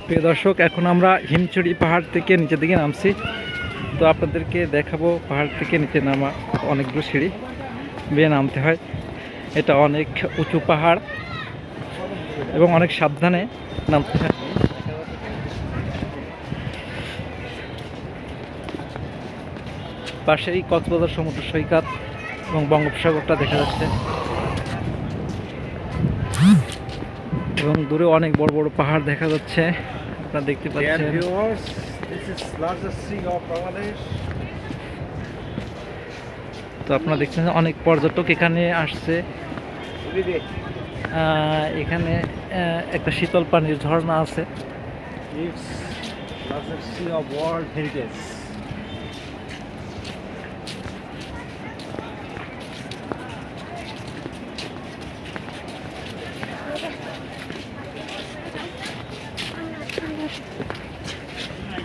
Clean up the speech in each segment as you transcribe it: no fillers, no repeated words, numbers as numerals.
প্রিয় দর্শক, এখন আমরা হিমছড়ি পাহাড় থেকে নিচের দিকে নামছি। তো আপনাদেরকে দেখাবো পাহাড় থেকে নিচে নামা অনেকগুলো সিঁড়ি বেয়ে নামতে হয়। এটা অনেক উঁচু পাহাড় এবং অনেক সাবধানে নামতে হয়। পাশেই কক্সবাজার সমুদ্র সৈকত এবং বঙ্গোপসাগরটা দেখা যাচ্ছে এবং দূরে অনেক বড় বড় পাহাড় দেখা যাচ্ছে, আপনারা দেখতে পাচ্ছেন। তো আপনারা দেখছেন অনেক পর্যটক এখানে আসছে। এখানে একটা শীতল পানির ঝর্ণা আছে।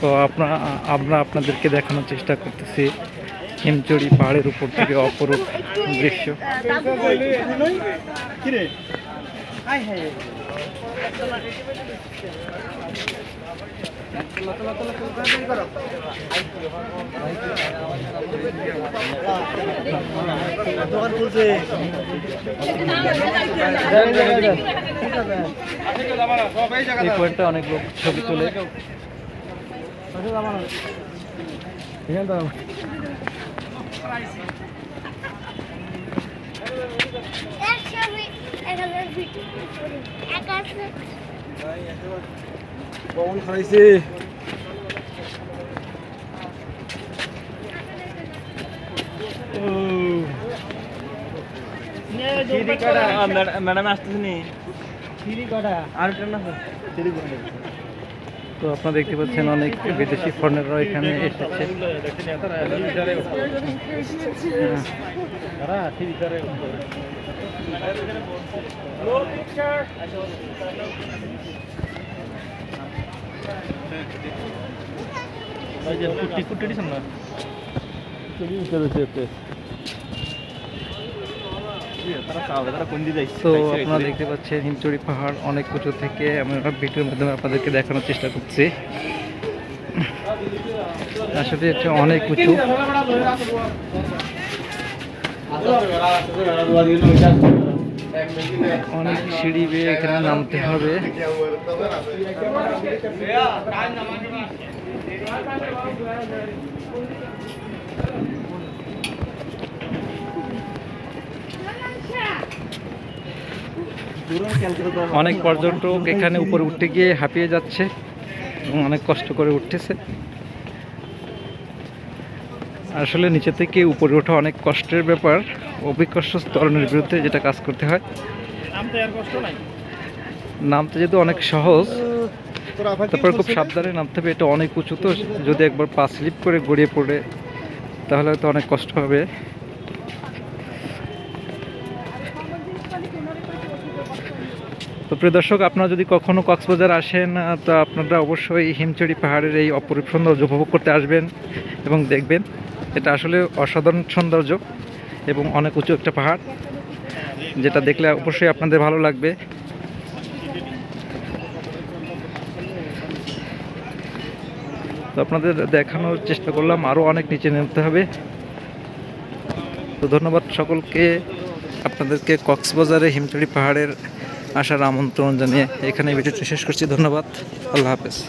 তো আমরা আপনাদেরকে দেখানোর চেষ্টা করতেছি হিমছড়ি পাহাড়ের উপর থেকে অপরূপ দৃশ্য। এই পয়েন্টটা অনেক লোক ছবি তোলে। ম্যাডাম আসতেছেনি তো আপনারা দেখতে পাচ্ছেন অনেক বিদেশি ফরেনাররা এখানে এসেছে। তো আপনারা দেখতে পাচ্ছেন হিমছড়ি পাহাড় অনেক উঁচু থেকে আমরা ভিডিওর মাধ্যমে আপনাদেরকে দেখানোর চেষ্টা করছি। আসলে এটা অনেক উঁচু। অনেক সিঁড়ি বেয়ে এখানে নামতে হবে। অনেক পর্যটক এখানে উপরে উঠতে গিয়ে হাঁপিয়ে যাচ্ছে এবং অনেক কষ্ট করে উঠতেছে। আসলে নিচে থেকে উপরে ওঠা অনেক কষ্টের ব্যাপার। অভিকর্ষ ত্বরণের বিরুদ্ধে যেটা কাজ করতে হয়। নামতে যেহেতু অনেক সহজ, তারপর খুব সাবধানে নামতে হবে। এটা অনেক উঁচু, তো যদি একবার পা স্লিপ করে গড়িয়ে পড়ে তাহলে হয়তো অনেক কষ্ট হবে। তো প্রিয় দর্শক, আপনারা যদি কখনো কক্সবাজার আসেন তো আপনারা অবশ্যই হিমছড়ি পাহাড়ের এই অপরূপ সৌন্দর্য উপভোগ করতে আসবেন এবং দেখবেন। এটা আসলে অসাধারণ সৌন্দর্য এবং অনেক উঁচু একটা পাহাড়, যেটা দেখলে অবশ্যই আপনাদের ভালো লাগবে। তো আপনাদের দেখানোর চেষ্টা করলাম, আরও অনেক নিচে নামতে হবে। তো ধন্যবাদ সকলকে। আপনাদেরকে কক্সবাজারে হিমছড়ি পাহাড়ের আসার আমন্ত্রণ জানিয়ে এখানে ভিডিওটি শেষ করছি। ধন্যবাদ। আল্লাহ হাফেজ।